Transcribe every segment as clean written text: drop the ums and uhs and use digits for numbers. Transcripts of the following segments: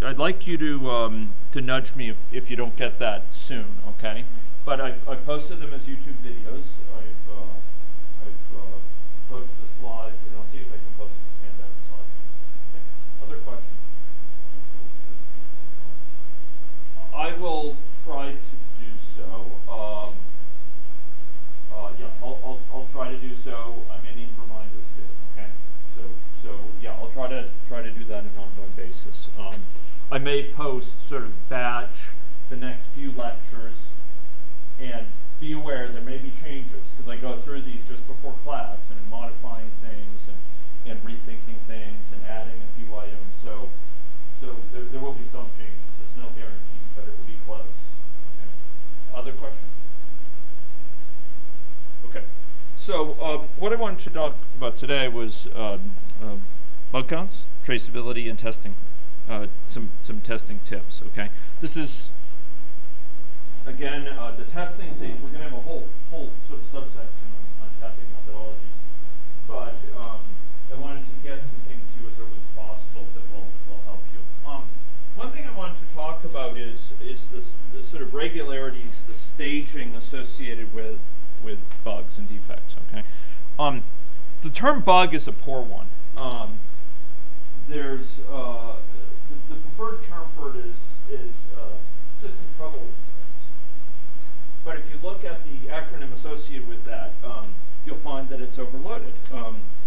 I'd like you to nudge me if you don't get that soon, okay? But I've posted them as YouTube videos. I've posted the slides, and I'll see if I can post the handout slides. Okay. Other questions? I will try to do so. Yeah, I'll try to do so. I may need reminders too. Okay. So yeah, I'll try to do that on an ongoing basis. I may post sort of batch the next few lectures, and be aware there may be changes because I go through these just before class and I'm modifying things and rethinking things and adding a few items. So there will be some changes. There's no guarantee, but it will be close. Okay. Other questions? Okay. So what I wanted to talk about today was bug counts, traceability, and testing. Some testing tips. Okay. This is again the testing thing. We're going to have a whole sort of subsection on testing methodologies, but I wanted to get some things to you as early as possible that will help you. One thing I wanted to talk about is the sort of regularities, the staging associated with bugs and defects. Okay, the term bug is a poor one. There's the preferred term for it is system trouble incidents. But if you look at the acronym associated with that, you'll find that it's overloaded.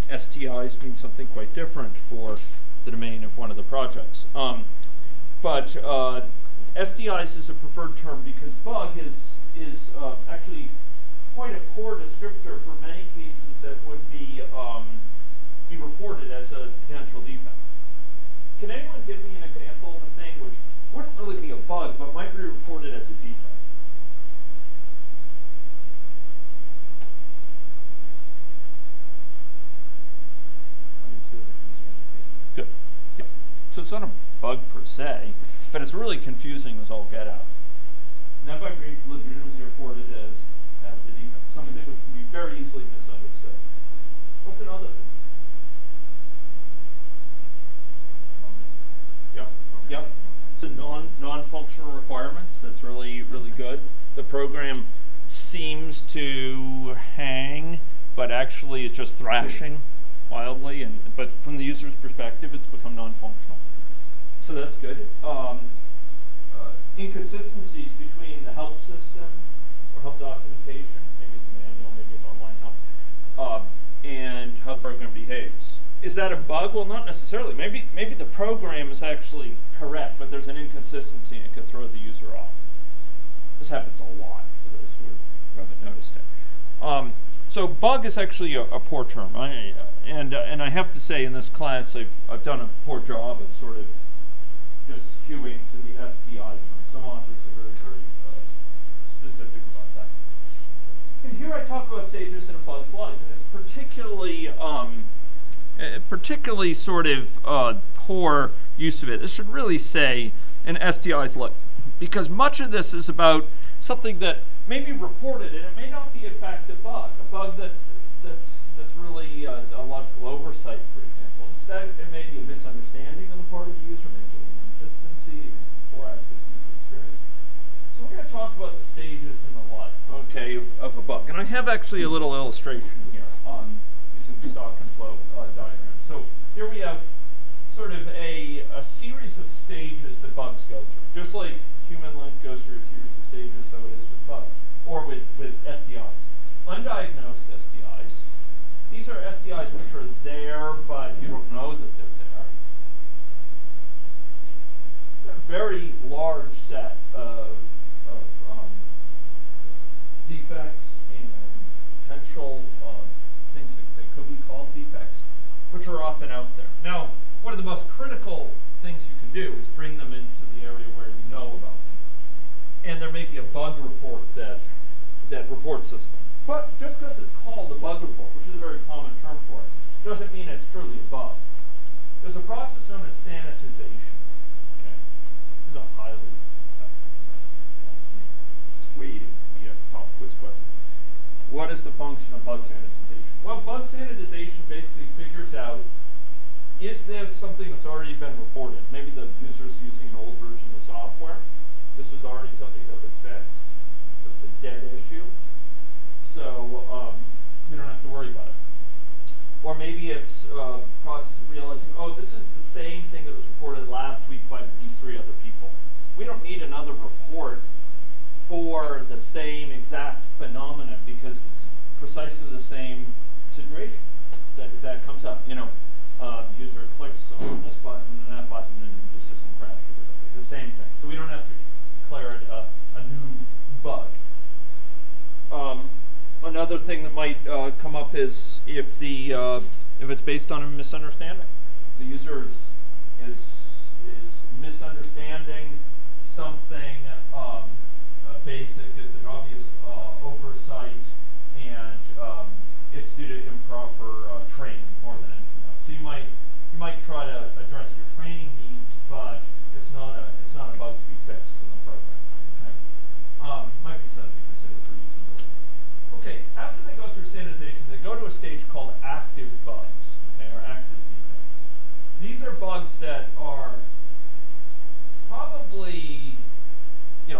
STIs mean something quite different for the domain of one of the projects. But STIs is a preferred term because bug is actually quite a poor descriptor for many cases that would be reported as a potential defect. Can anyone give me an example of a thing which wouldn't really be a bug but might be reported as a defect? Good. Yeah. So it's not a bug per se, but it's really confusing as all get out. And that might be legitimately reported as a defect, something which can be very easily misunderstood. What's another thing? Yep. So non-functional requirements, that's really good. The program seems to hang, but actually is just thrashing wildly. But from the user's perspective, it's become non-functional. So that's good. Inconsistencies between the help system or help documentation, maybe it's a manual, maybe it's online help, and how the program behaves. Is that a bug? Well, not necessarily. Maybe the program is actually correct, but there's an inconsistency and it could throw the user off. This happens a lot for those who haven't noticed it. So bug is actually a poor term. And I have to say in this class I've done a poor job of sort of just skewing to the STI term. Some authors are very specific about that. And here I talk about stages in a bug's life, and it's particularly sort of poor use of it. It should really say an STI's life, because much of this is about something that may be reported, and it may not be in fact a bug that's really a logical oversight, for example. Instead, it may be a misunderstanding on the part of the user, maybe an inconsistency, poor aspect of user experience. So we're going to talk about the stages in the life, okay, of a bug. And I have actually a little illustration here using the stock and flow diagram. So here we have sort of a series of stages that bugs go through. Just like human life goes through a series of stages, so it is with bugs, or with STIs. Undiagnosed STIs. These are STIs which are there, but you don't know that they're there. A very large set of defects and potential things that could be called defects, which are often out there. Now, one of the most critical things you can do is bring them into the area where you know about them. And there may be a bug report that reports this thing. But just because it's called a bug report, which is a very common term for it, doesn't mean it's truly a bug. There's a process known as sanitization. Okay, this is a highly just waiting to be a pop quiz question. What is the function of bug sanitization? Well, bug sanitization basically figures out, is this something that's already been reported? Maybe the user's using an old version of the software. This was already something that was fixed. So it's a dead issue. So we don't have to worry about it. Or maybe it's process realizing, oh, this is the same thing that was reported last week by these 3 other people. We don't need another report for the same exact phenomenon because it's precisely the same situation that comes up. You know, the user clicks on this button and that button and the system crashes. It's the same thing. So we don't have to declare it a new bug. Another thing that might come up is if it's based on a misunderstanding. The user is misunderstanding something basic, it's an obvious oversight, and it's due to improper training more than anything else. So you might try to address your training needs, but it's not a bug to be fixed in the program. Okay? Might be something to consider for usability. Okay, after they go through standardization, they go to a stage called active bugs, okay, or active defects. These are bugs that are probably,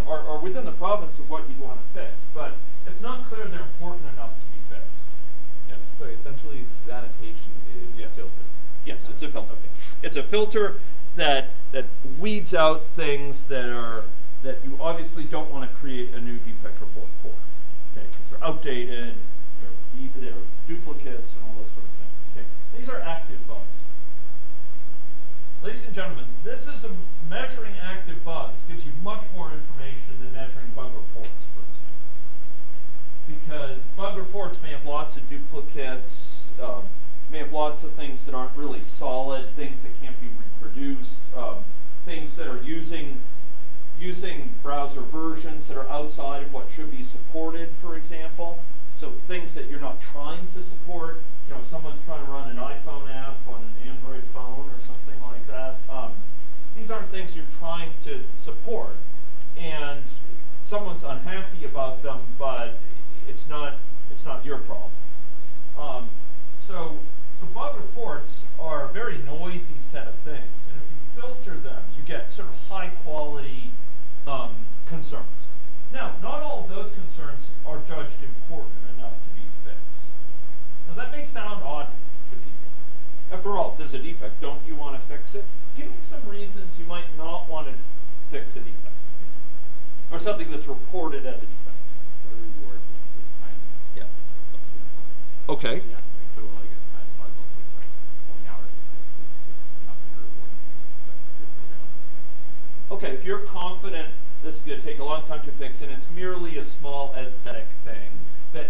are within the province of what you want to fix, but it's not clear they're important enough to be fixed. Yeah. So essentially, sanitation is a filter. Yes, it's a filter. Okay. It's a filter that weeds out things that you obviously don't want to create a new defect report for. Okay, because they're outdated, they're duplicates, and all this sort of thing. Okay, these are active bugs. Ladies and gentlemen, this is measuring active bugs gives you much more information than measuring bug reports, for example. Because bug reports may have lots of duplicates, may have lots of things that aren't really solid, things that can't be reproduced, things that are using browser versions that are outside of what should be supported, for example. So things that you're not trying to support. Someone's trying to run an iPhone app on an Android phone or something like that. These aren't things you're trying to support, and someone's unhappy about them, but it's not your problem. So bug reports are a very noisy set of things, and if you filter them, you get sort of high quality concerns. Now, not all of those concerns are judged important enough to be fixed. Now, that may sound odd to people. After all, if there's a defect, don't you want to fix it? Give me some reasons you might not want to fix a defect, or something that's reported as a defect. The reward is to time. Yeah. Okay. Yeah. So like a bug will take like 20 hours to fix. It's just not going to reward your program. Okay, if you're confident this is going to take a long time to fix, and it's merely a small aesthetic thing that,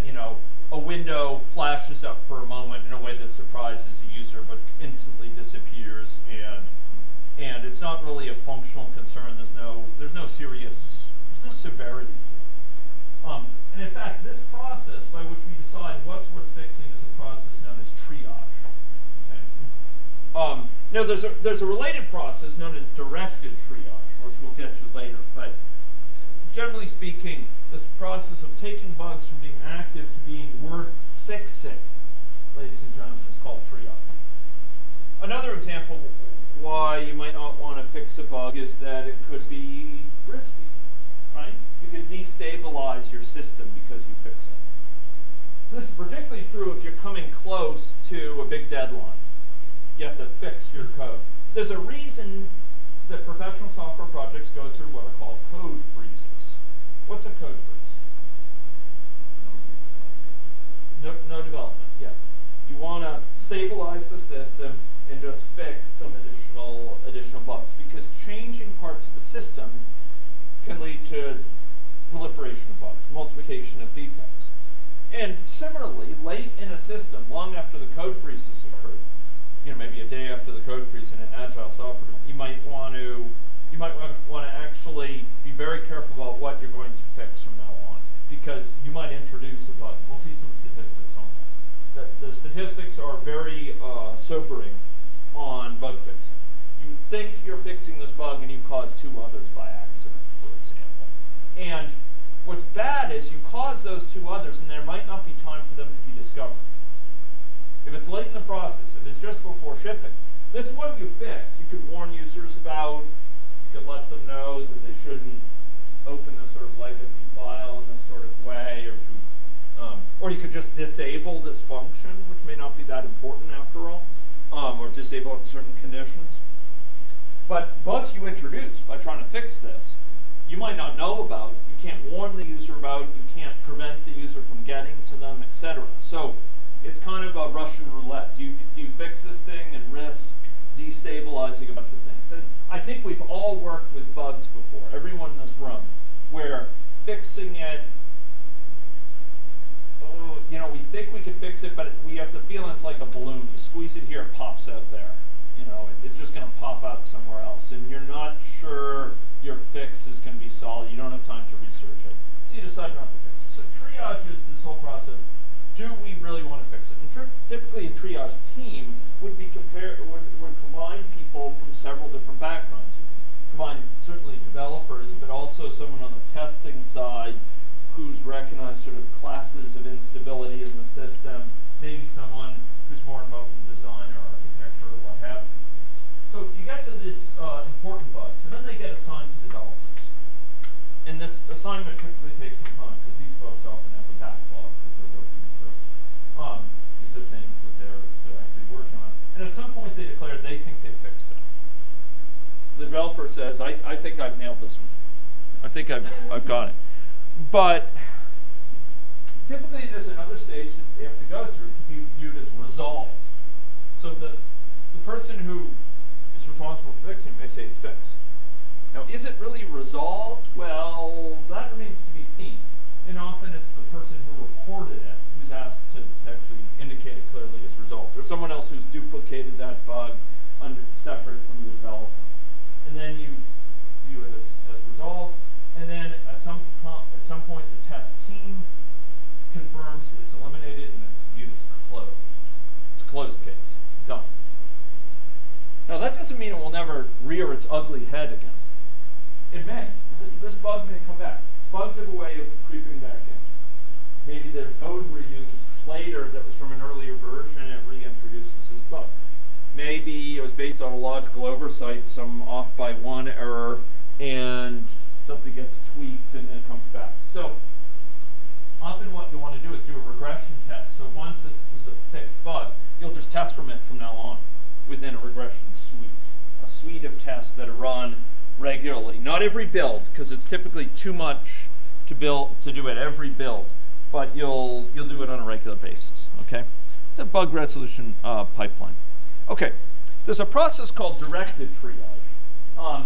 a window flashes up for a moment in a way that surprises the user but instantly disappears, and it's not really a functional concern. There's no severity to it. And in fact, this process by which we decide what's worth fixing is a process known as triage. Okay? Now, there's a related process known as directed triage, which we'll get to later. But generally speaking, this process of taking bugs from being active to being worth fixing, ladies and gentlemen, is called triage. Another example why you might not want to fix a bug is that it could be risky, right? You could destabilize your system because you fix it. This is particularly true if you're coming close to a big deadline. You have to fix your code. There's a reason that professional software projects go through what are called code freezes. What's a code freeze? No development, yeah. You want to stabilize the system and just fix some additional bugs, because changing parts of the system can lead to proliferation of bugs, multiplication of defects. And similarly, late in a system, long after the code freeze has occurred, maybe a day after the code freeze in an agile software, you might want to actually be very careful about what you're going to fix from now on, because you might introduce a bug. We'll see some statistics on that. The statistics are very sobering on bug fixing. You think you're fixing this bug and you cause 2 others by accident, for example. And what's bad is you cause those 2 others and there might not be time for them to be discovered. If it's late in the process, if it's just before shipping, This is what you fix. You could warn users about, you could let them know that they shouldn't open this sort of legacy file in this sort of way, or you could just disable this function, which may not be that important after all, or disable it in certain conditions. But bugs you introduce by trying to fix this, you might not know about, you can't warn the user about, you can't prevent the user from getting to them, etc. So it's kind of a Russian roulette. Do you fix this thing and risk destabilizing a bunch of things? And I think we've all worked with bugs before, everyone in this room, where fixing it, you know, we think we can fix it, but we have the feeling it's like a balloon. You squeeze it here, it pops out there. You know, it's just going to pop out somewhere else, and you're not sure your fix is going to be solid. You don't have time to research it, so you decide not to fix it. So triage is this whole process. Do we really want to fix it? And typically, a triage team would combine people from several different backgrounds. Combine certainly developers, but also someone on the testing side who's recognized sort of classes of instability in the system, maybe someone who's more involved in design or architecture or what have you. So you get to these important bugs, and then they get assigned to developers. And this assignment typically takes some time, because these folks often have a backlog that they're working through. These are things that they're actually working on. And at some point they declare they think they fixed it. The developer says, I think I've nailed this one. I think I've got it. But typically there's another stage that they have to go through to be viewed as resolved. So the person who is responsible for fixing it may say it's fixed. Now, is it really resolved? Well, that remains to be seen. And often it's the person who reported it who's asked to actually indicate it clearly as resolved. Or someone else who's duplicated that bug separate from the developer. And then you view it as resolved. And then at some point the test team confirms it's eliminated and it's viewed as closed. It's a closed case. Done. Now that doesn't mean it will never rear its ugly head again. It may. This bug may come back. Bugs have a way of creeping back in. Maybe there's code reused later that was from an earlier version and it reintroduces this bug. Maybe it was based on a logical oversight, some off by one error, and something gets tweaked and then it comes back. So often what you want to do is do a regression test. So once this is a fixed bug, you'll just test from it from now on within a regression suite. A suite of tests that are run regularly. Not every build, because it's typically too much to do at every build, but you'll do it on a regular basis. Okay? The bug resolution pipeline. Okay, there's a process called directed triage,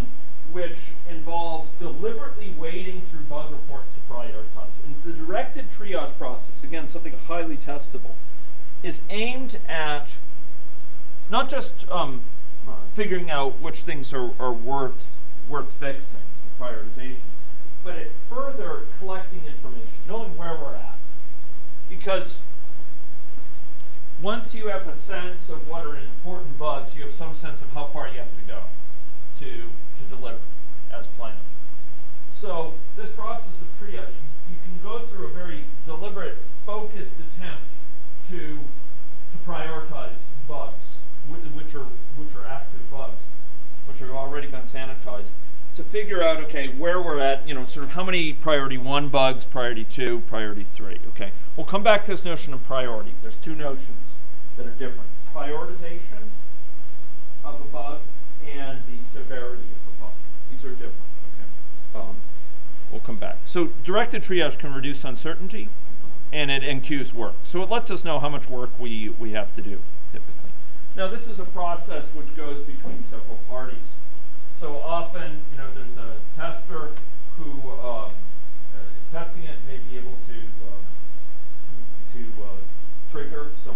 which involves deliberately wading through bug reports to prioritize. And the directed triage process, again, something highly testable, is aimed at not just figuring out which things are worth fixing, prioritization, but at further collecting information, knowing where we're at. Because once you have a sense of what are important bugs, you have some sense of how far you have to go to deliver as planned. So this process of triage, you can go through a very deliberate, focused attempt to prioritize bugs, which are active bugs, which have already been sanitized, to figure out, okay, where we're at, you know, sort of how many priority 1 bugs, priority 2, priority 3, okay? We'll come back to this notion of priority. There's two notions that are different. Prioritization of a bug and the severity of a bug. These are different, okay? We'll come back. So directed triage can reduce uncertainty, and it enqueues work. So it lets us know how much work we have to do, typically. Now this is a process which goes between several parties. So often, you know, there's a tester who is testing it, may be able to trigger some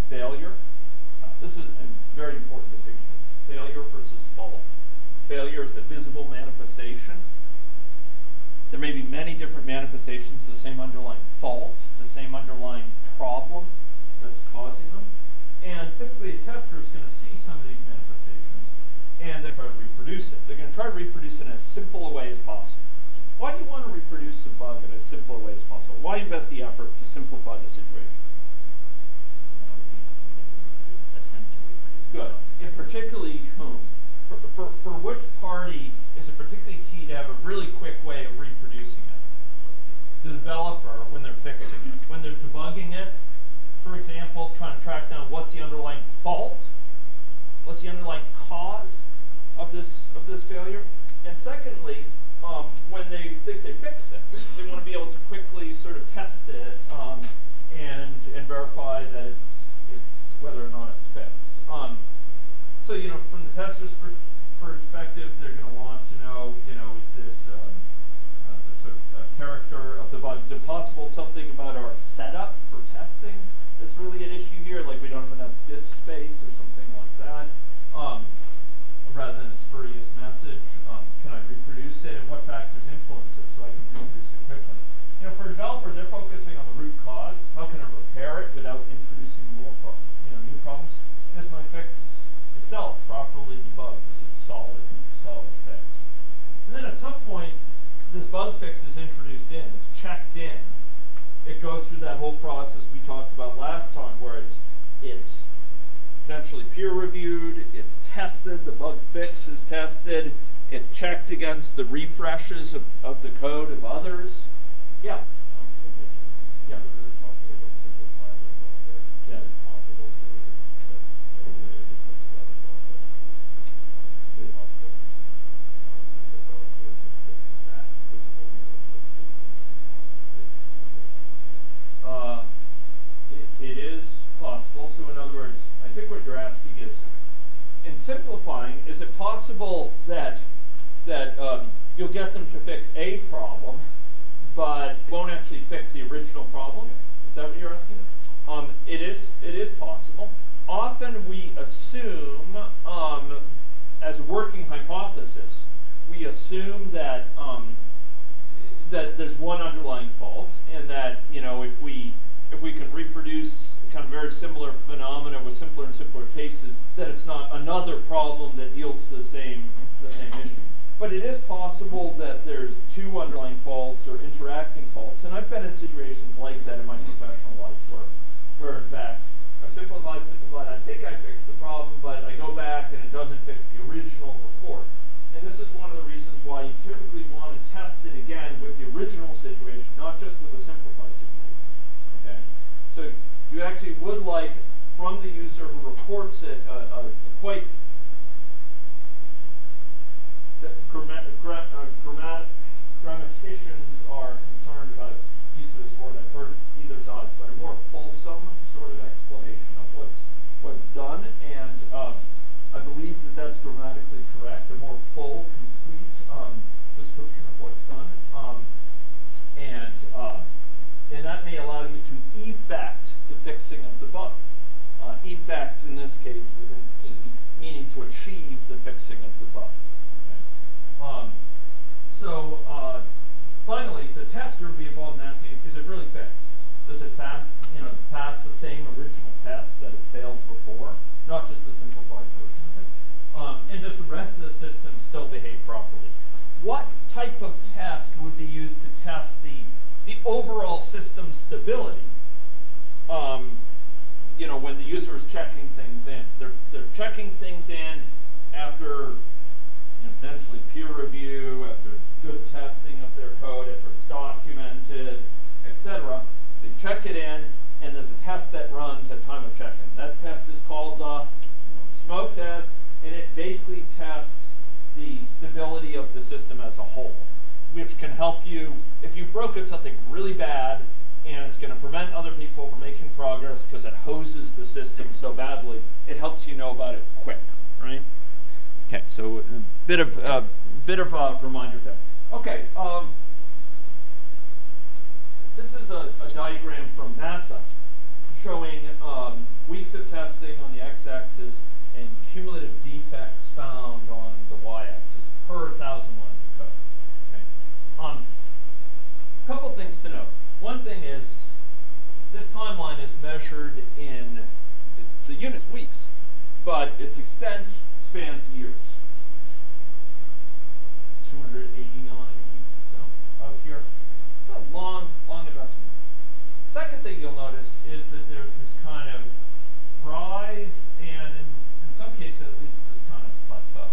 failure. This is a very important distinction. Failure versus fault. Failure is the visible manifestation. There may be many different manifestations of the same underlying fault, the same underlying problem that's causing them. And typically a tester is going to see some of these manifestations and they try to reproduce it. They're going to try to reproduce it in as simple a way as possible. Why do you want to reproduce a bug in as simple a way as possible? Why invest the effort to simplify the situation? Good. In particular, is it particularly key to have a really quick way of reproducing it. The developer, when they're fixing it, when they're debugging it, for example, trying to track down what's the underlying fault, what's the underlying cause of this failure, and secondly, when they think they fixed it, they want to be able to quickly sort of test it and verify that it's whether or not it's fixed. So from the tester's perspective, they're going to want to know, is this sort of character of the bug? Is it possible something about our setup for testing that's really an issue here, like we don't have enough disk space or something like that, rather than a spurious message? Can I reproduce it, and what factors influence it so I can reproduce it quickly? For a developer, they're focusing on the root cause. How can I repair it without introducing more new problems? Is my fix itself properly debugged? Is it solid fix? And then at some point, this bug fix is introduced in. It's checked in. It goes through that whole process we talked about last time, where it's potentially peer-reviewed, it's tested, the bug fix is tested, it's checked against the refreshes of the code of others. Yeah. Yeah. Yeah. It is possible. So in other words, I think what you're asking is, in simplifying, is it possible that you'll get them to fix a problem, but won't actually fix the original problem? Is that what you're asking? It is possible. Often we assume, as a working hypothesis, we assume that that there's one underlying fault, and that if we can reproduce kind of very similar phenomena with simpler and simpler cases, that it's not another problem that yields the same issue. But it is possible that there's two underlying faults or interacting faults, and I've been in situations like that in my professional life where in fact, I've simplified, I think I fixed the problem, but I go back and it doesn't fix the original report. And this is one of the reasons why you typically want to test it again with the original situation, not just with a simplified situation. Okay? So you actually would like, from the user who reports it, quite grammaticians are concerned about use of this word. I've heard either side, but a more fulsome sort of explanation of what's done, and I believe that that's grammatically correct. A more full, complete description of what's done, and that may allow you to effect the fixing of the bug. Effect in this case with an E, meaning to achieve the fixing of the bug. Okay. Finally, the tester would be involved in asking, is it really fixed? Does it pass the same original test that it failed before? Not just the simplified version of it. And does the rest of the system still behave properly? What type of test would be used to test the overall system stability? When the user is checking things in, they're checking things in after potentially peer review, after good testing of their code, after it's documented, etc. They check it in, and there's a test that runs at time of check-in. That test is called the smoke test, and it basically tests the stability of the system as a whole, which can help you if you've broken something really bad, and it's going to prevent other people from making progress because it hoses the system so badly. It helps you know about it quick, right? Okay, so a bit of a reminder there. Okay, this is a diagram from NASA showing weeks of testing on the x-axis and cumulative defects found on the y-axis per 1,000 lines of code. Okay. A couple things to note. One thing is, this timeline is measured in the unit's weeks, but its extent spans years. 289 weeks out here. It's a long investment. Second thing you'll notice is that there's this kind of rise and, in some cases at least, this kind of plateau.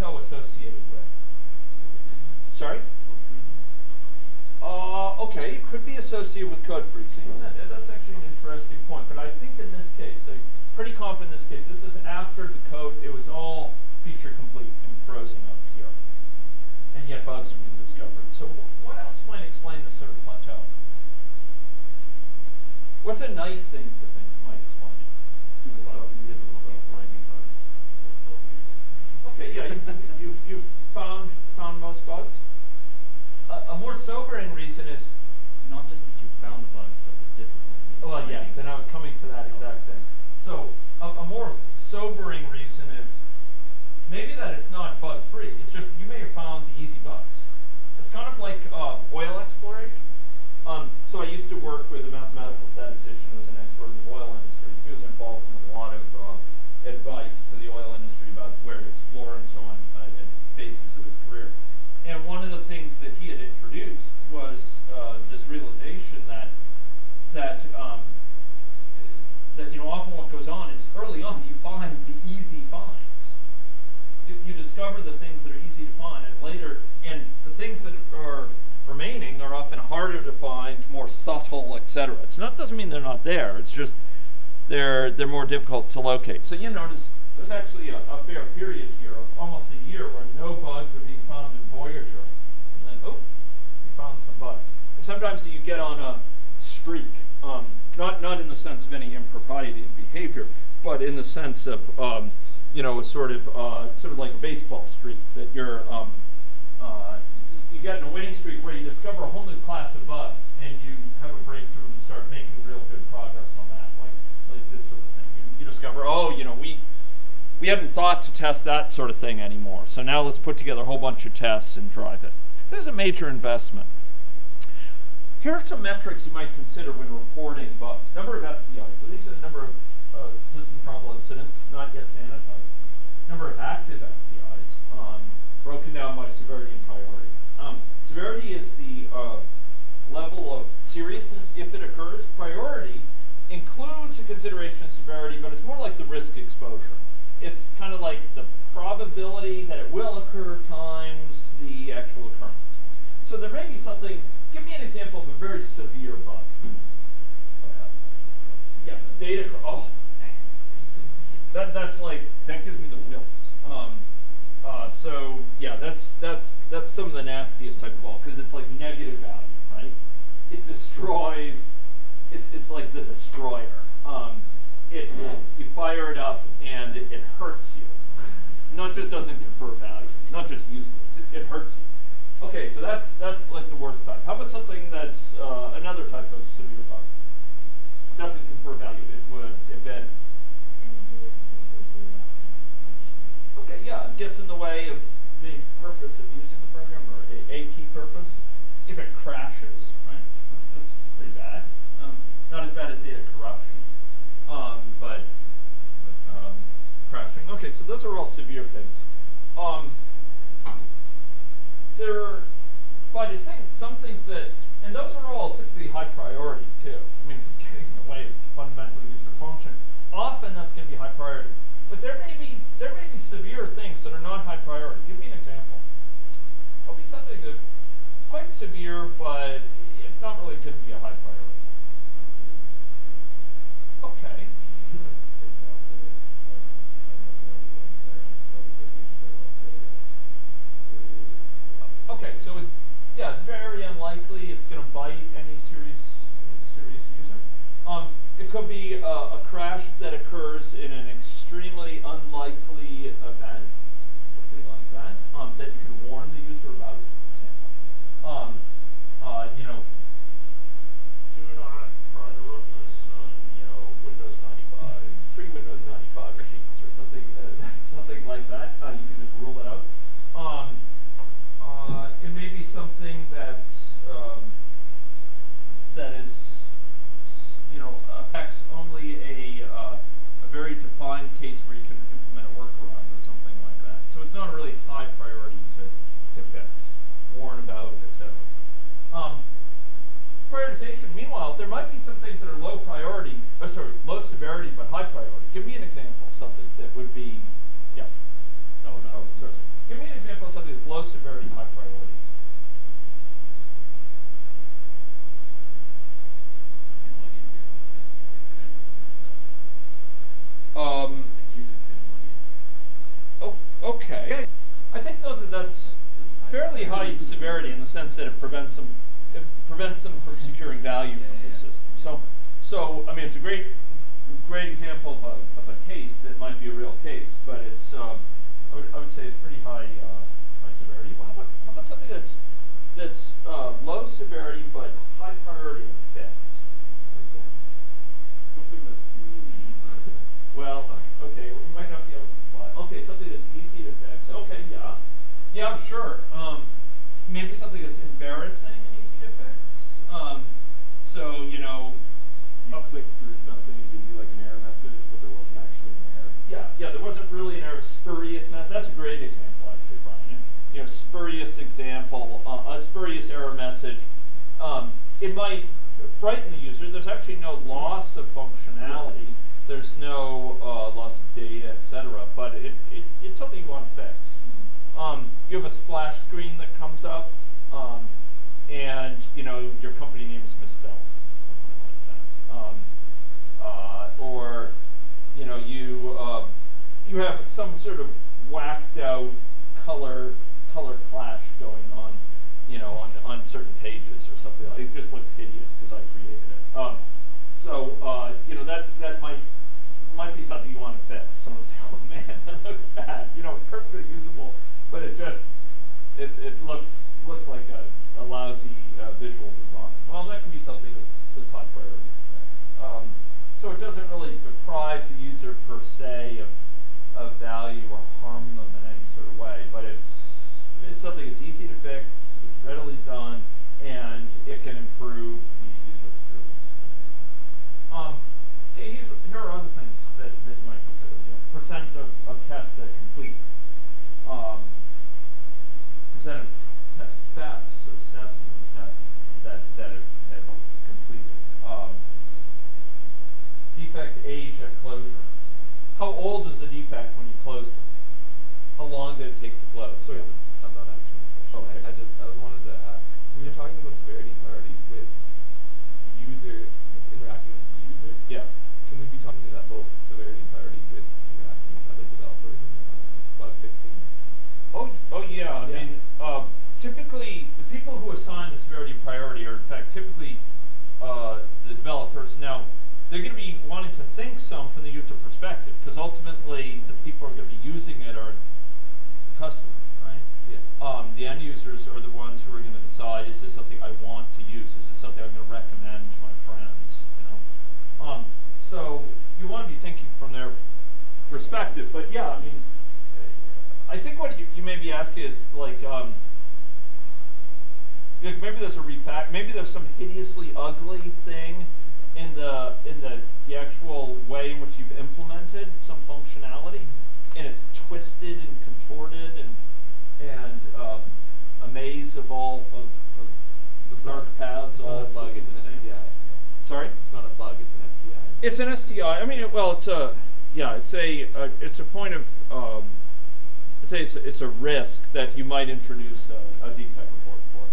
plateau associated with? Sorry? Okay, it could be associated with code freezing. That's actually an interesting point. But I think in this case, I'm pretty confident in this case, this is after the code, it was all feature complete and frozen up here. And yet bugs are being discovered. So what else might explain this sort of plateau? What's a nice thing to think might explain it? Difficulty finding bugs. Okay, yeah, you've found most bugs. A more sobering reason is Not just that you found the bugs, but the difficulty. well, yes, and I was coming to that exact thing. So a more sobering reason is maybe that it's not bug free. It's just you may have found the easy bugs. It's kind of like oil exploration. So I used to work with a mathematical statistician who was an expert in the oil industry. He was involved in a lot of advice to the oil industry about where to explore and so on at phases of his career. And one of the things that he had introduced was this realization that often what goes on is early on you find the easy finds. You discover the things that are easy to find, and later, and the things that are remaining are often harder to find, more subtle, etc. It's not doesn't mean they're not there. It's just they're more difficult to locate. So you notice there's actually a fair period here of almost a year where no bugs are being found in Voyager, and then you found some bugs. And sometimes you get on a streak, not in the sense of any impropriety in behavior, but in the sense of sort of like a baseball streak that you're you get in a winning streak where you discover a whole new class of bugs and you have a breakthrough and you start making real good progress on that, like this sort of thing. You discover, we hadn't thought to test that sort of thing anymore. So now let's put together a whole bunch of tests and drive it. This is a major investment. Here are some metrics you might consider when reporting bugs. Number of STIs. So these are the number of system trouble incidents, not yet sanitized. Number of active STIs, broken down by severity and priority. Severity is the level of seriousness if it occurs. Priority includes a consideration of severity, but it's more like the risk exposure. It's kind of like the probability that it will occur times the actual occurrence. So there may be something, give me an example of a very severe bug. Yeah, data, that gives me the wilts. So yeah, that's some of the nastiest type of bug, because it's like negative value, right? It destroys, it's like the destroyer. You fire it up and it hurts you. Not just doesn't confer value, not just useless, it hurts you. Okay, so that's like the worst type. How about something that's another type of severe bug? Doesn't confer value, it would embed. Okay, yeah, it gets in the way of the purpose of using the program, or a key purpose. If it crashes, right, that's pretty bad. Not as bad as data corruption, but crashing. Okay, so those are all severe things. There are, by distinct, some things that, and those are all typically high priority too. I mean, getting in the way of fundamental user function. Often that's going to be high priority. But there may be severe things that are not high priority. Give me an example. There'll be something that's quite severe, but it's not really going to be a high priority. Okay. Okay, so it's very unlikely it's going to bite any serious user. It could be a crash that occurs in an extremely unlikely event, something like that, that you can warn the user about, for example. Do not try to run this on, Windows 95, pre-Windows 95 machines, or something like that. You can just rule it out. It may be something that is, affects only a very defined case where you can implement a workaround or something like that. So it's not a really high priority to fix, warn about, etc. Prioritization, meanwhile, there might be some things that are low priority, low severity, but high priority. Give me an example of something that would be, yeah. No, Sure. Give me an example of something that's low severity, high priority. Oh, okay. I think though that that's fairly high severity in the sense that it prevents them from securing value from the system. So I mean, it's a great example of a case that might be a real case, but it's I would say it's pretty high severity. Well, how about something that's low severity but high priority to fix? Something that's really easy to fix. Well, okay, we might not be able to apply. Okay, something that's easy to fix. Okay, yeah. Yeah, sure. Maybe something that's embarrassing and easy to fix. So, you know. You click through something, it gives you like an error message, but there wasn't actually an error. Yeah, there wasn't really an error. Spurious method. That's a great example, actually, Brian. You know, spurious example, a spurious error message. It might frighten the user. There's actually no loss of functionality. There's no loss of data, etc. But it's something you want to fix. You have a splash screen that comes up, and you know your company name is misspelled, something like that. Or you know you have some sort of whacked out color clash going on, you know, on certain pages or something. It just looks hideous because I created it. You know that might be something you want to fix. Someone will say, "Oh man, that looks bad." You know, it's perfectly usable, but it looks like a lousy visual design. Well, that can be something that's high priority to fix. So it doesn't really deprive the user per se of value or harm them in any sort of way, but it's something that's easy to fix, readily done, and it can improve the user experience. Okay, here are other things that you might consider. You know, percent of tests that complete. Percent of test steps or steps in the test that have completed. Defect age at closure. How old is the defect when you close it? How long did it take to close? Sorry, I'm not answering the question. Okay. I wanted to ask, when you're talking about severity and priority with user interacting with the user, Yeah. can we be talking about severity and priority with interacting with other developers and bug fixing? Oh yeah. I mean, typically the people who assign the severity and priority are in fact typically the developers. Now, they're going to be wanting to think some from the user perspective, because ultimately the people who are going to be using it are the customers, right? Yeah. The end users are the ones who are going to decide, is this something I want to use? Is this something I'm going to recommend to my friends? You know, so you want to be thinking from their perspective. But yeah, I mean, I think what you may be asking is like maybe there's a maybe there's some hideously ugly thing in the actual way in which you've implemented some functionality, and it's twisted and contorted and a maze of all of dark paths. It's all not a bug, it's an STI. Sorry? It's not a bug, it's an STI. It's an STI. I mean, well, it's a point of I'd say it's a risk that you might introduce a defect report for.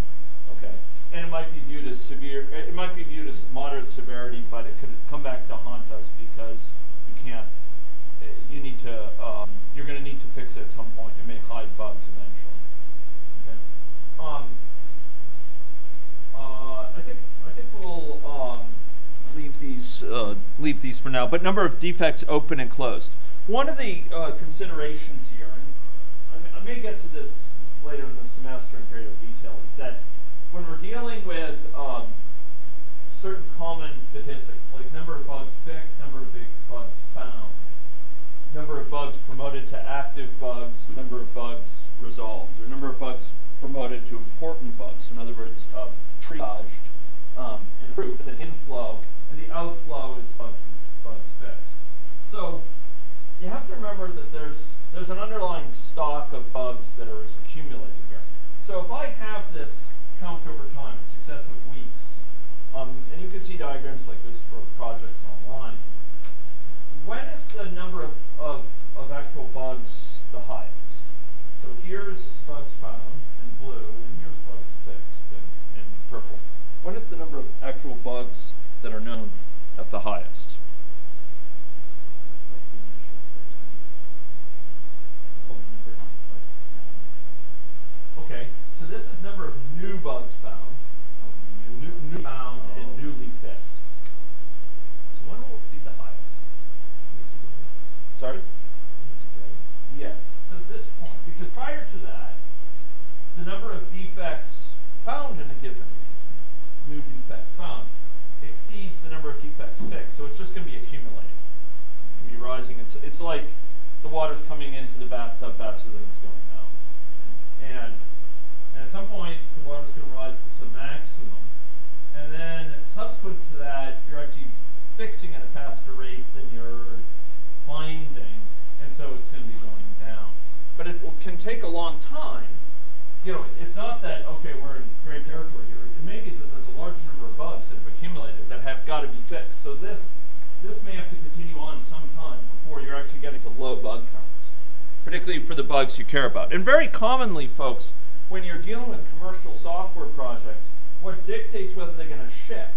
Okay, and it might be viewed as severe. It might be viewed as moderate severity, but it could come back to haunt us because you can't. You need to. You're going to need to fix it at some point. It may hide bugs eventually. Okay. I think we'll leave these for now. But number of defects open and closed. One of the considerations here, and I may get to this later in the semester in greater detail, is that when we're dealing with certain common statistics, like number of bugs fixed, number of big bugs found, number of bugs promoted to active bugs, number of bugs resolved, or number of bugs promoted to important bugs. In other words, triaged, improved as an inflow, and the outflow is bugs fixed. So you have to remember that there's an underlying stock of bugs that are accumulating here. So if I have this count over time in successive weeks, and you can see diagrams like this for projects online, when is the number of actual bugs the highest? So highest? It's like the initial first number of bugs found. Okay, so this is number of new bugs found. New found and newly fixed. So when will it be the highest? Sorry? Yes. So at this point, because prior to that, the number of defects found in a given week, new defects found, exceeds the number of defects fixed. So it's just going to be accumulating. It's going to be rising. It's like the water's coming into the bathtub faster than it's going out. And at some point, the water's going to rise to some maximum. And then subsequent to that, you're actually fixing at a faster rate than you're finding. And so it's going to be going down. But it can take a long time. You know, it's not that, okay, we're in great territory here. It may be that there's a large number of bugs that have accumulated that have got to be fixed. So this may have to continue on some time before you're actually getting to low bug counts, particularly for the bugs you care about. And very commonly, folks, when you're dealing with commercial software projects, what dictates whether they're going to ship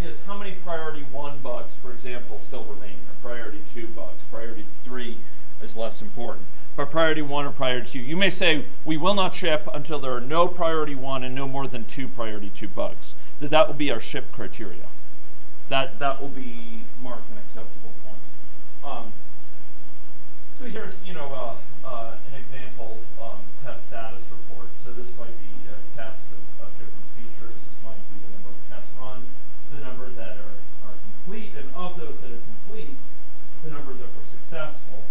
is how many priority 1 bugs, for example, still remain, or priority 2 bugs. Priority 3 is less important. But priority 1 or priority 2, you may say, we will not ship until there are no priority 1 and no more than 2 priority 2 bugs. That will be our ship criteria. That will be marked an acceptable point. So here's, you know, an example test status report. So this might be tests of different features. This might be the number of tests run, the number that are complete, and of those that are complete, the number that were successful,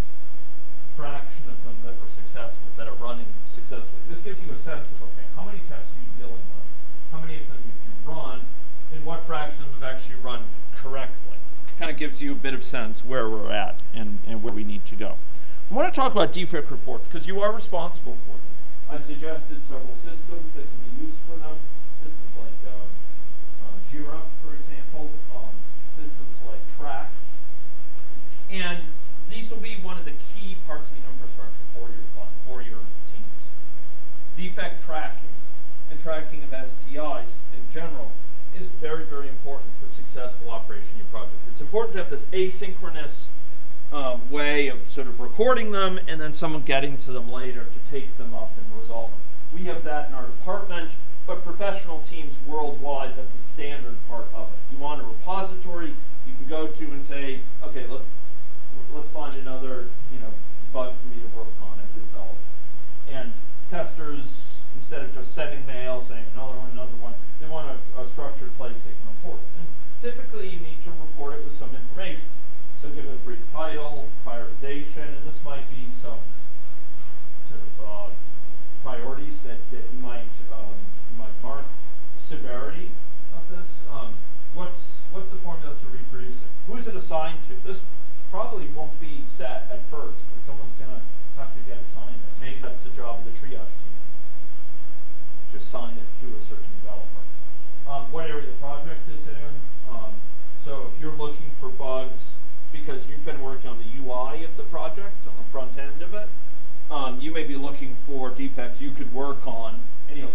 fraction of them that were successful, that are running successfully. This gives you a sense of, okay, how many tests are you dealing with? How many of them you run? And what fraction of them have actually run correctly? Kind of gives you a bit of sense where we're at and where we need to go. I want to talk about defect reports because you are responsible for them. I suggested several systems that can be used for them. Systems like Jira, for example. Systems like Track. And these will be one of the key parts of the infrastructure for your teams. Defect tracking and tracking of STIs in general is very, very important for successful operation of your project. It's important to have this asynchronous way of sort of recording them and then someone getting to them later to take them up and resolve them. We have that in our department, but professional teams worldwide, that's a standard part of it. You want a repository you can go to and say, okay, let's find another, you know, bug for me to work on as a developer. And testers, instead of just sending mail saying another one, they want a structured place they can report it. And typically you need to report it with some information. So give it a brief title, prioritization, and this might be some sort of priorities that you might mark. Severity of this. What's the formula to reproduce it? Who is it assigned to? This probably won't be set at first, but someone's going to have to get assigned it. Maybe that's the job of the triage team, to assign it to a certain developer. What area of the project is it in? So if you're looking for bugs, because you've been working on the UI of the project, on the front end of it, you may be looking for defects you could work on, and you'll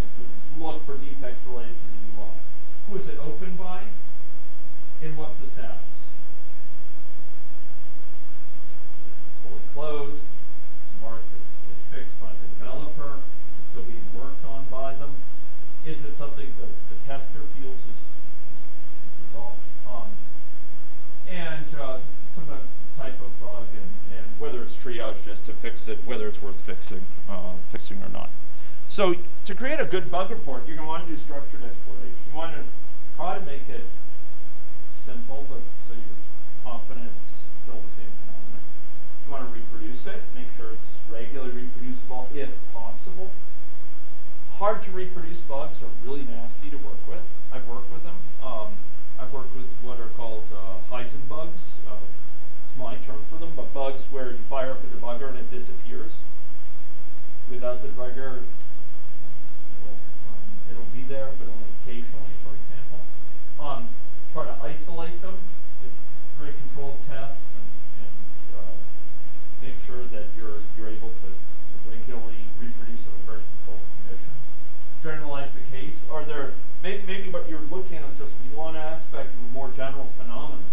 look for defects related to the UI. Who is it opened by? And what's the status? Fully closed, marked as fixed by the developer, is it still being worked on by them? Is it something that the tester feels is resolved? And sometimes type of bug and whether it's triage just to fix it, whether it's worth fixing or not. So to create a good bug report, you're going to want to do structured exploration. You want to try to make it simple, but so you're confident it's still the same phenomenon. You want to reproduce it, make sure it's regularly reproducible if possible. Hard to reproduce bugs are really nasty to work with. I've worked with them. I've worked with what are called Heisenberg bugs. It's my term for them, but bugs where you fire up a debugger and it disappears. Without the debugger, it'll be there, but only occasionally, for example. Try to isolate them with very controlled tests and make sure that you're able to regularly reproduce it in very controlled conditions. Generalize the case. Are there maybe what you're looking at is just one aspect of a more general phenomenon?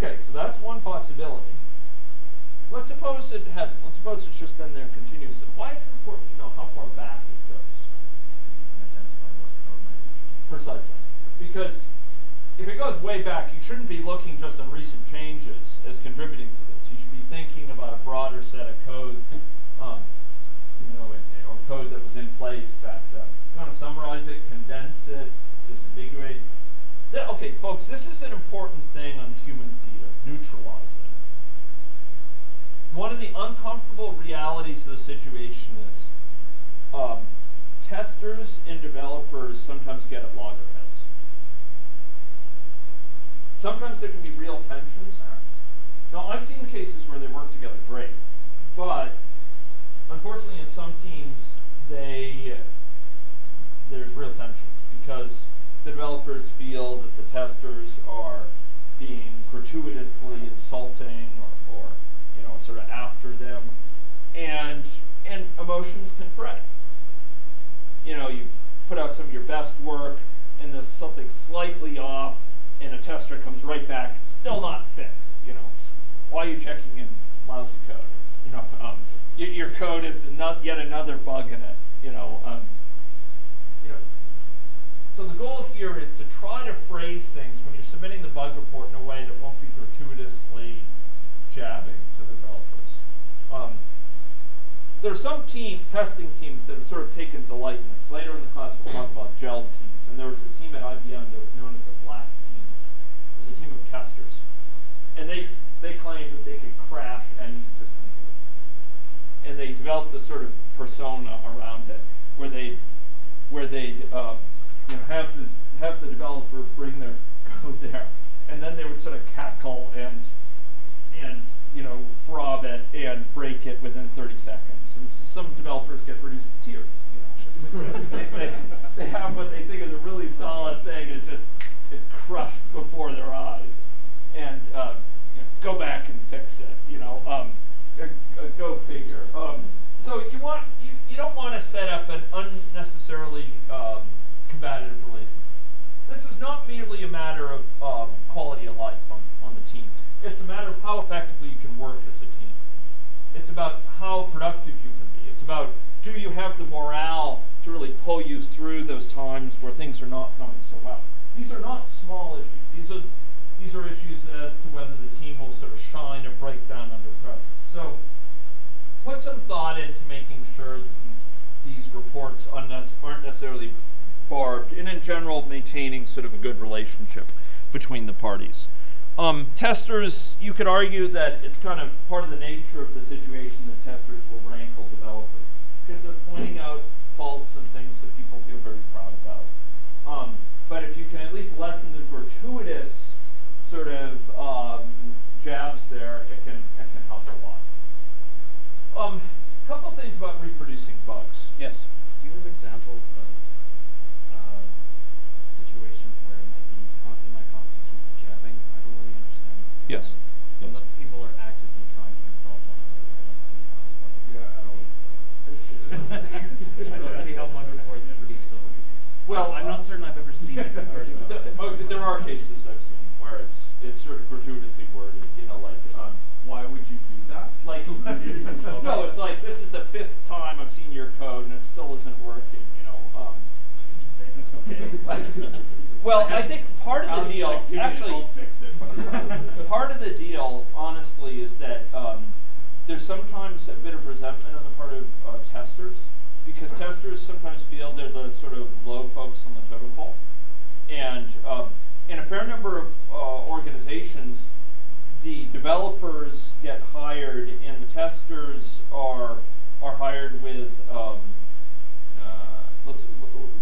Okay, so that's one possibility. Let's suppose it hasn't. Let's suppose it's just been there continuously. Why is it important to know how far back it goes? Identify what code might be changed. Precisely. Because if it goes way back, you shouldn't be looking just on recent changes as contributing to this. You should be thinking about a broader set of code, or code that was in place back then. You want to summarize it, condense it, disambiguate. Okay, folks, this is an important thing on human theater, neutralize it. One of the uncomfortable realities of the situation is testers and developers sometimes get at loggerheads. Sometimes there can be real tensions. Now, I've seen cases where they work together great, but unfortunately in some teams, there's real tensions because the developers feel that the testers are being gratuitously insulting or sort of after them, and emotions can fray. You put out some of your best work, and there's something slightly off, and a tester comes right back, still not fixed. Why are you checking in lousy code? Your code is yet another bug in it. So the goal here is to try to phrase things when you're submitting the bug report in a way that won't be gratuitously jabbing to the developers. There are some testing teams that have sort of taken delight in this. Later in the class we'll talk about gel teams. And there was a team at IBM that was known as the black team. It was a team of testers. And they claimed that they could crash any system. And they developed this sort of persona around it where they'd have the developer bring their code there, and then they would sort of cackle and throb it and break it within 30 seconds. And some developers get reduced to tears. They have what they think is a really solid thing, and it crushed before their eyes. And go back and fix it. Go figure. So you don't want to set up an unnecessarily combative relationship. This is not merely a matter of quality of life on the team. It's a matter of how effectively you can work as a team. It's about how productive you can be. It's about, do you have the morale to really pull you through those times where things are not going so well? These are not small issues. These are issues as to whether the team will sort of shine or break down under pressure. So put some thought into making sure that these reports aren't necessarily barbed, and in general, maintaining sort of a good relationship between the parties. Testers, you could argue that it's kind of part of the nature of the situation that testers will rankle developers, because they're pointing out faults and things that people feel very proud about. But if you can at least lessen the gratuitous sort of jabs there, it can help a lot. A couple of things about reproducing bugs. Yes? Do you have examples of situations where it might constitute jabbing? I don't really understand. Yes. Unless people are actively trying to insult one another, I don't see how bug reports can be so. I don't see how bug reports can be so. Well, I'm not certain I've ever seen this in person. There are cases I've seen where it's sort of gratuitously worded, Why would you do that? like, no, it's like, this is the 5th time I've seen your code and it still isn't working, Did you say that's okay? Well, I think part of the deal, I'll fix it. part of the deal, honestly, is that there's sometimes a bit of resentment on the part of testers, because testers sometimes feel they're the sort of low folks on the totem pole. And in a fair number of organizations, the developers get hired and the testers are hired with,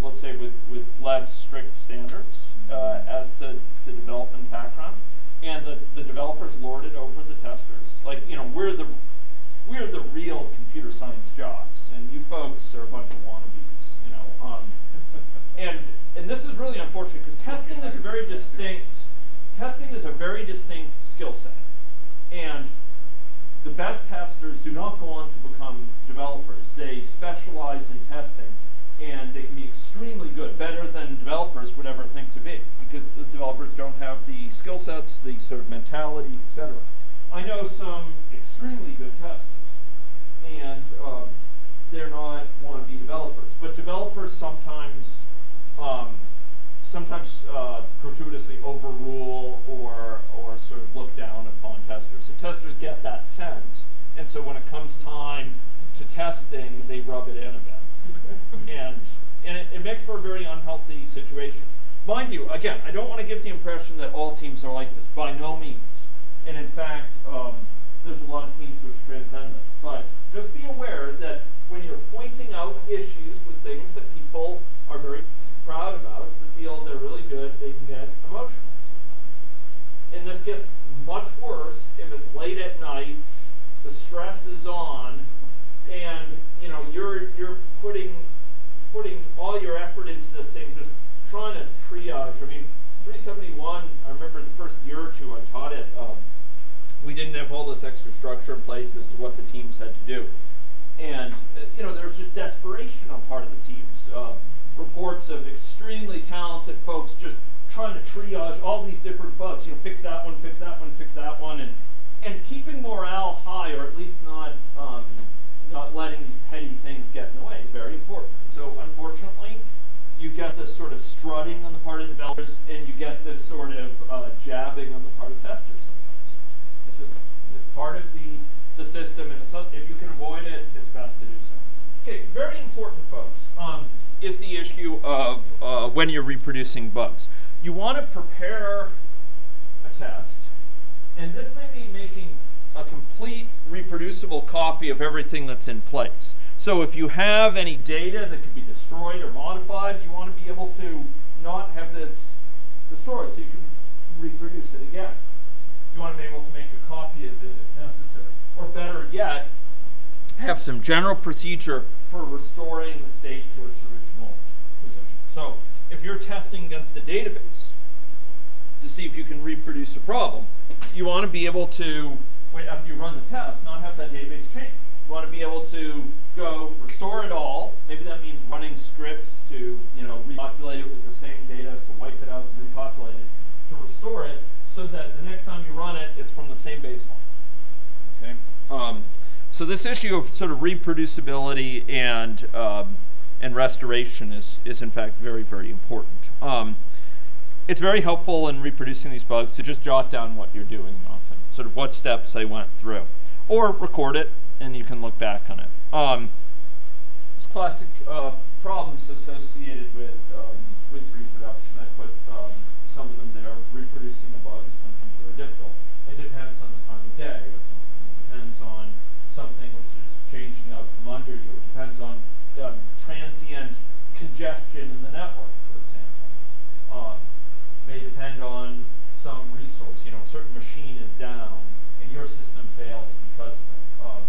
let's say, with less strict standards as to development background. And the developers lord it over the testers. Like, we're the real computer science jocks, and you folks are a bunch of wannabes, and this is really unfortunate because testing is a very distinct skill set, and the best testers do not go on to become developers. They specialize in testing, and they can be extremely good, better than developers would ever think to be, because the developers don't have the skill sets, the sort of mentality, etc. I know some extremely good testers, and they're not wannabe developers. But developers sometimes gratuitously overrule or sort of look down upon testers. And testers get that sense, and so when it comes time to testing, they rub it in a bit. and it makes for a very unhealthy situation. Mind you, again, I don't want to give the impression that all teams are like this. By no means. And in fact, there's a lot of teams which transcend this. But just be aware that when you're pointing out issues with things that people are very proud about, that feel they're really good, they can get emotional. And this gets much worse if it's late at night, the stress is on, and you're putting all your effort into this thing, just trying to triage. I mean, 371, I remember the first year or two I taught it, we didn't have all this extra structure in place as to what the teams had to do. And, there was just desperation on part of the teams. Reports of extremely talented folks just trying to triage all these different bugs. Fix that one, fix that one, fix that one. And keeping morale high, or at least not letting these petty things get in the way, is very important. So, unfortunately, you get this sort of strutting on the part of developers, and you get this sort of jabbing on the part of testers sometimes. It's just part of the system, and if you can avoid it, it's best to do so. Okay, very important, folks, is the issue of when you're reproducing bugs. You want to prepare a test, and this may be making a complete reproducible copy of everything that's in place. So if you have any data that could be destroyed or modified, you want to be able to not have this destroyed so you can reproduce it again. You want to be able to make a copy of it if necessary. Or better yet, have some general procedure for restoring the state to its original position. So if you're testing against a database to see if you can reproduce a problem, you want to be able to, after you run the test, not have that database change. You want to be able to go restore it all. Maybe that means running scripts to repopulate it with the same data, to wipe it out and repopulate it, to restore it, so that the next time you run it, it's from the same baseline. Okay. So this issue of sort of reproducibility and restoration is in fact very, very important. It's very helpful in reproducing these bugs to just jot down what you're doing often, sort of what steps I went through, or record it and you can look back on it. It's classic problems associated with reproduction. I put some of them there. Reproducing a bug is something very difficult. It depends on the time of day. It depends on something which is changing out from under you. It depends on transient congestion in the network, for example. May depend on some resource. A certain machine is down and your system fails because of it.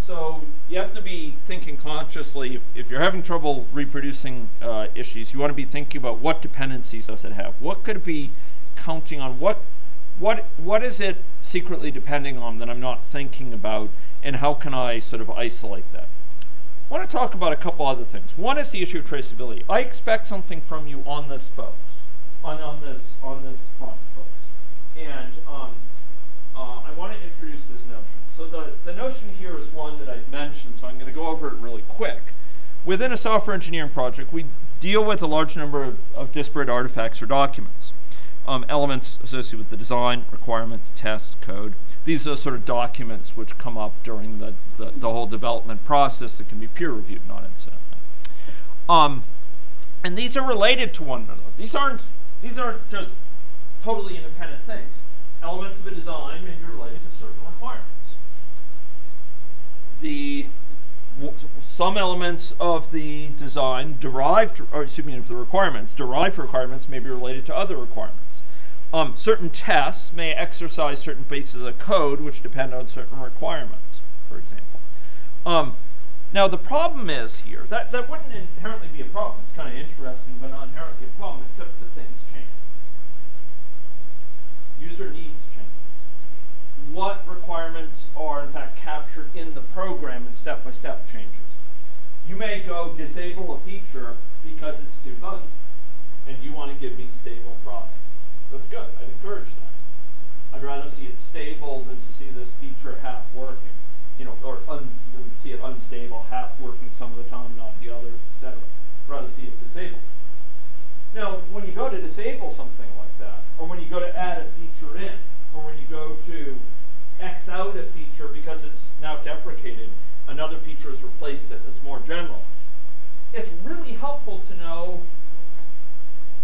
So you have to be thinking consciously. If you're having trouble reproducing issues, you want to be thinking about what dependencies does it have? What could it be counting on? What is it secretly depending on that I'm not thinking about, and how can I sort of isolate that? I want to talk about a couple other things. One is the issue of traceability. I expect something from you on this, folks. On this front, folks. And I want to introduce this notion. So the notion here is one that I've mentioned, so I'm going to go over it really quick. Within a software engineering project, we deal with a large number of disparate artifacts or documents. Elements associated with the design, requirements, test, code. These are sort of documents which come up during the whole development process that can be peer reviewed, not incidentally. And these are related to one another. These aren't just totally independent things. Elements of a design may be related to certain requirements. Some elements of the design of the requirements, derived requirements may be related to other requirements. Certain tests may exercise certain bases of the code which depend on certain requirements, for example. Now the problem is here, that wouldn't inherently be a problem. It's kind of interesting, but not inherently a problem, except that things change. User needs change. What requirements are in fact captured in the program in step-by-step changes. You may go disable a feature because it's too buggy, and you want to give me stable product. That's good. I'd encourage that. I'd rather see it stable than to see this feature half working, or than see it unstable, half working some of the time, not the other, etc. I'd rather see it disabled. Now, when you go to disable something like that, or when you go to add a feature in, or when you go to X out a feature because it's now deprecated, another feature has replaced it that's more general, it's really helpful to know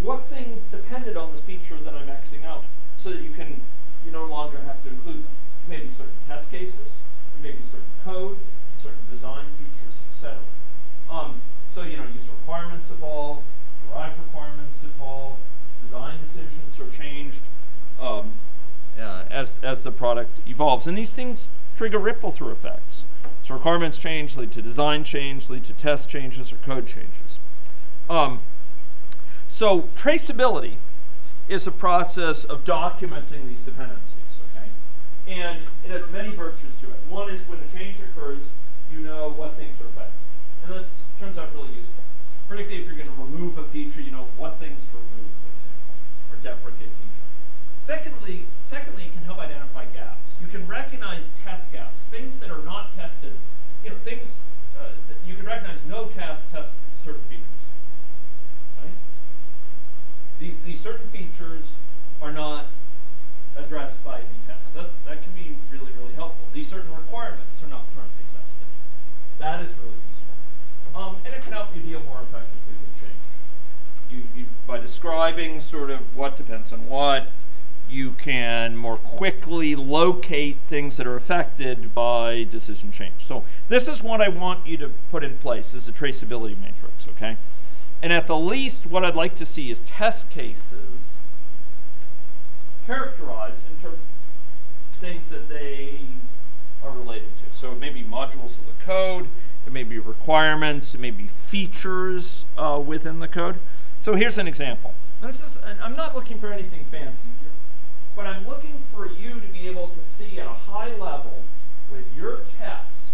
what things depended on the feature that I'm Xing out, so that you no longer have to include them. Maybe certain test cases, maybe certain code, certain design features, etc. So user requirements evolve, derived requirements evolve, design decisions are changed as the product evolves, and these things trigger ripple through effects. So requirements change, lead to design change, lead to test changes or code changes. So traceability is a process of documenting these dependencies, okay? And it has many virtues to it. One is when a change occurs, you know what things are affected. And that turns out really useful. Particularly if you're going to remove a feature, you know what things to remove, for example, or deprecate feature. Secondly, it can help identify gaps. You can recognize test gaps, things that are not tested, things that you can recognize no test certain features. Right? These certain features are not addressed by any tests. That can be really, really helpful. These certain requirements are not currently tested. That is really useful. And it can help you deal more effectively with change. By describing sort of what depends on what, you can more quickly locate things that are affected by decision change. So this is what I want you to put in place, is a traceability matrix, okay? And at the least, what I'd like to see is test cases characterized in terms of things that they are related to. So it may be modules of the code, it may be requirements, it may be features within the code. So here's an example. And I'm not looking for anything fancy here, but I'm looking for you to be able to see at a high level with your tests,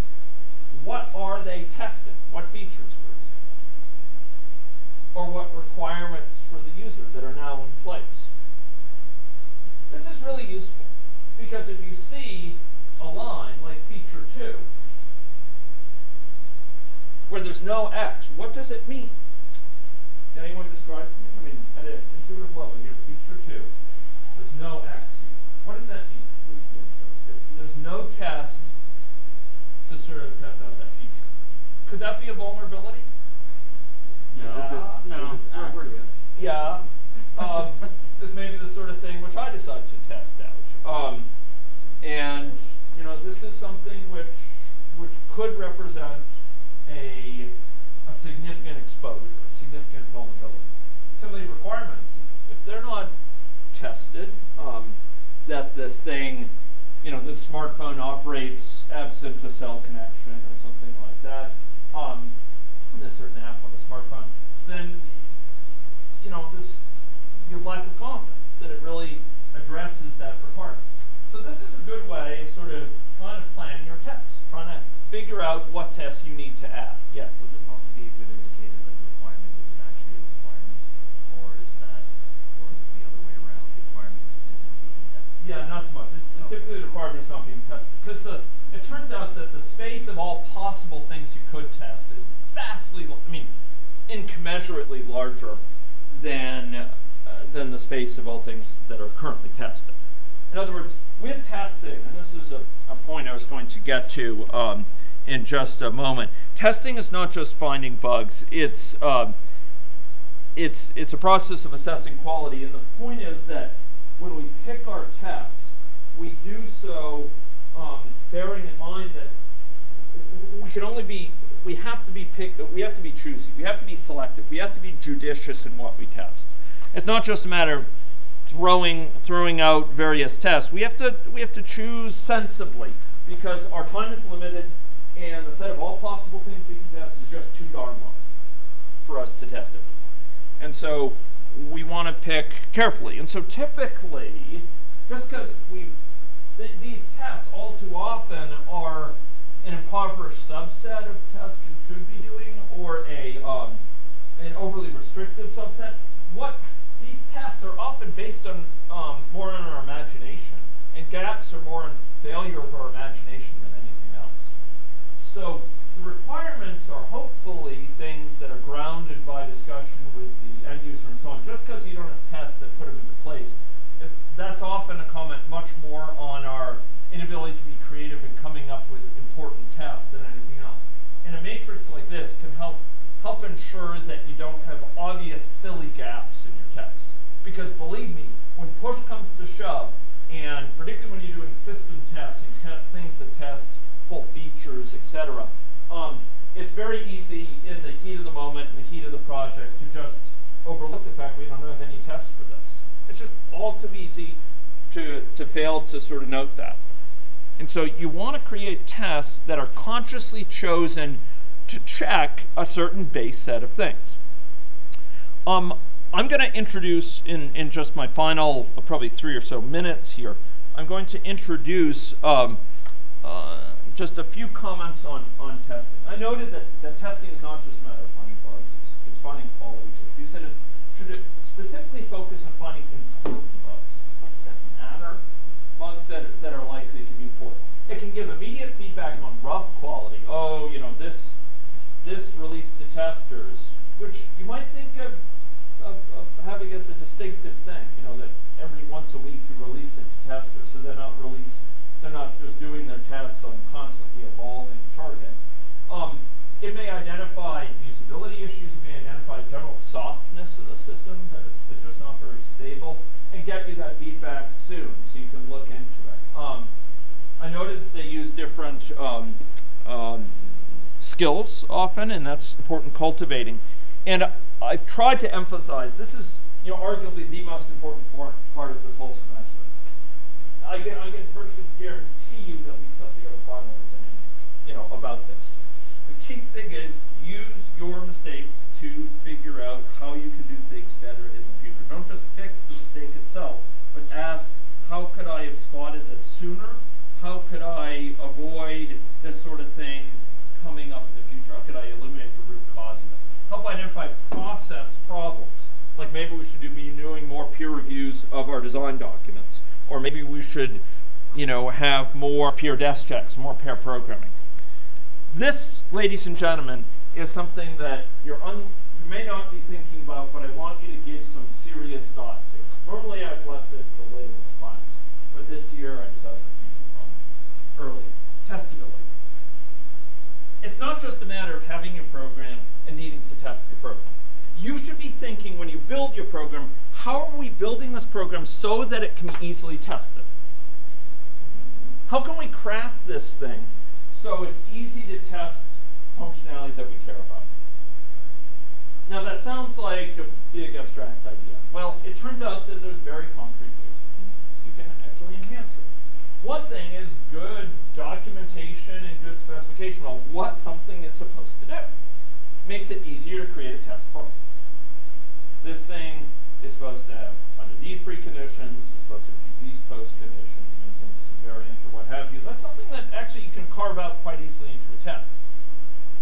what are they testing? What features, for example? Or what requirements for the user that are now in place? This is really useful, because if you see a line like feature 2, where there's no X, what does it mean? Can anyone describe for me? I mean, at an intuitive level, you have feature 2, there's no X. What does that mean? There's no test to sort of test out that feature. Could that be a vulnerability? No, it's accurate. Yeah. This may be the sort of thing which I decide to test out. And this is something which could represent a significant exposure, a significant vulnerability. Some of the requirements, if they're not tested, that this thing, this smartphone operates absent a cell connection or something like that, this certain app on the smartphone, then, your lack of confidence that it really addresses that requirement. So this is a good way of sort of trying to plan your tests, trying to figure out what tests you need to add. Yeah. Would this also be a good indicator that the requirement isn't actually a requirement, or is it the other way around? The requirement isn't being tested. Yeah, not so much. Typically the requirement is not being tested, because it turns out that the space of all possible things you could test is vastly, incommensurately larger than the space of all things that are currently tested. In other words, with testing, and this is a point I was going to get to in just a moment, testing is not just finding bugs. It's a process of assessing quality, and the point is that when we pick our tests, we do so bearing in mind that we have to be choosy, we have to be selective, we have to be judicious in what we test. It's not just a matter of throwing out various tests. We have to choose sensibly, because our time is limited, and the set of all possible things we can test is just too darn long for us to test it. And so we want to pick carefully. And so typically, just because these tests all too often are an impoverished subset of tests you should be doing, or an overly restrictive subset, what these tests are often based on more on our imagination, and gaps are more in failure of our imagination than anything else. So the requirements are hopefully things that are grounded by discussion with the end user and so on. Just because you don't have tests that put them into place, that's often a comment much more on our inability to be creative in coming up with important tests than anything else. And a matrix like this can help ensure that you don't have obvious silly gaps in your tests. Because believe me, when push comes to shove, and particularly when you're doing system tests, things that test full features, etc., it's very easy in the heat of the moment, in the heat of the project, to just overlook the fact we don't have any tests for this. It's just all too easy to fail to sort of note that. And so you want to create tests that are consciously chosen to check a certain base set of things. I'm going to introduce, in just my final probably 3 or so minutes here, I'm going to introduce just a few comments on testing. I noted that testing is not just a matter of finding bugs, it's finding quality issues. And it should specifically focus on finding important bugs. Bugs that matter, bugs that are likely to be important. It can give immediate feedback on rough quality. Oh, you know, this release to testers, which you might think of having as a distinctive thing, you know, that every once a week you release it to testers, so they're not just doing their tests on constantly evolving target. It may identify usability issues, it may identify general softness of the system, that it's just not very stable, and get you that feedback soon so you can look into it. I noted that they use different skills often, and that's important cultivating. And I've tried to emphasize, this is, you know, arguably the most important part of this whole semester. I can virtually guarantee you there'll be something on the final exam, you know, about this. The key thing is use your mistakes to figure out how you can do things better in the future. Don't just fix the mistake itself, but ask, how could I have spotted this sooner? How could I avoid this sort of thing coming up in the future? How could I eliminate the root cause of it? Help identify process problems. Like maybe we should be doing more peer reviews of our design documents. Or maybe we should, you know, have more peer desk checks, more pair programming. This, ladies and gentlemen, is something that you may not be thinking about, but I want you to give some serious thought to. Normally I've left this till later in the class, but this year I decided to teach it early. Testability. It's not just a matter of having your program and needing to test your program. You should be thinking when you build your program, how are we building this program so that it can be easily tested? How can we craft this thing so it's easy to test functionality that we care about? Now that sounds like a big abstract idea. Well, it turns out that there's very concrete ways you can actually enhance it. One thing is good documentation and good specification of what something is supposed to do. Makes it easier to create a test for it. This thing is supposed to have under these preconditions, it's supposed to have these post conditions, maintenance, variant, or what have you. That's something that actually you can carve out quite easily into a test.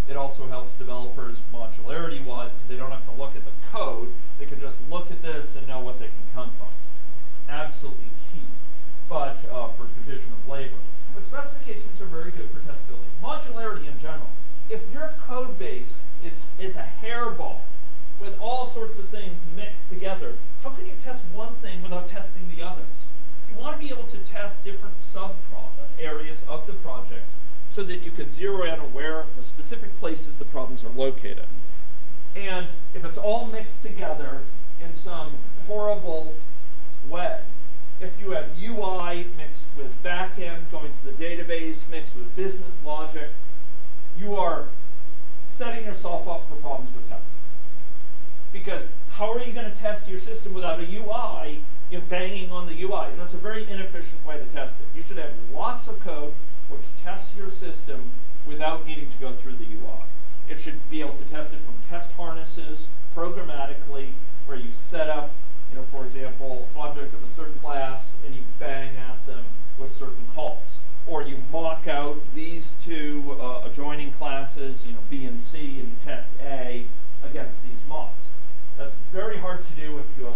It also helps developers modularity-wise because they don't have to look at the code. They can just look at this and know what they can count on. It's absolutely key, but for division of labor. But specifications are very good for testability. Modularity in general. If your code base is a hairball with all sorts of things mixed together, how can you test one thing without testing the others? You want to be able to test different sub-areas of the project so that you could zero in on where the specific places the problems are located. And if it's all mixed together in some horrible way, if you have UI mixed with backend going to the database, mixed with business logic, you are setting yourself up for problems with testing. Because how are you going to test your system without a UI, you know, banging on the UI? And that's a very inefficient way to test it. You should have lots of code which tests your system without needing to go through the UI. It should be able to test it from test harnesses programmatically, where you set up, you know, for example, objects of a certain class and you bang at them with certain calls. Or you mock out these two adjoining classes, you know, B and C, and you test A against these mocks. That's very hard to do if you have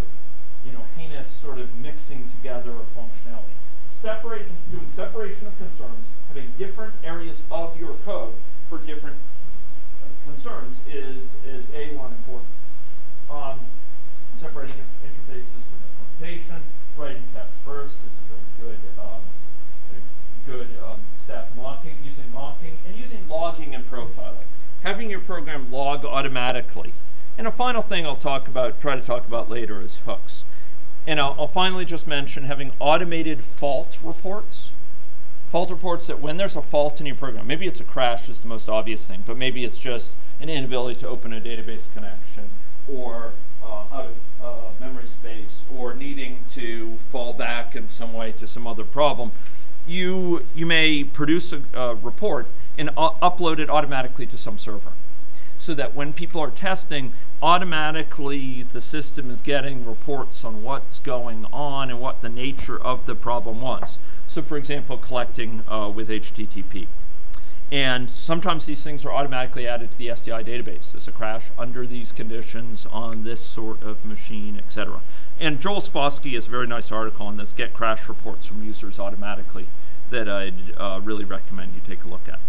of concerns, having different areas of your code for different concerns is A1 important. Separating interfaces for implementation, writing tests first is a very good step. Using mocking, and using logging and profiling. Having your program log automatically. And a final thing I'll try to talk about later is hooks. And I'll finally just mention having automated fault reports. Fault reports that when there's a fault in your program, maybe it's a crash is the most obvious thing, but maybe it's just an inability to open a database connection, or out of memory space, or needing to fall back in some way to some other problem. You may produce a report and upload it automatically to some server, so that when people are testing, automatically the system is getting reports on what's going on and what the nature of the problem was. So for example, collecting with HTTP. And sometimes these things are automatically added to the SDI database. There's a crash under these conditions on this sort of machine, etc. And Joel Spassky has a very nice article on this, get crash reports from users automatically, that I'd really recommend you take a look at.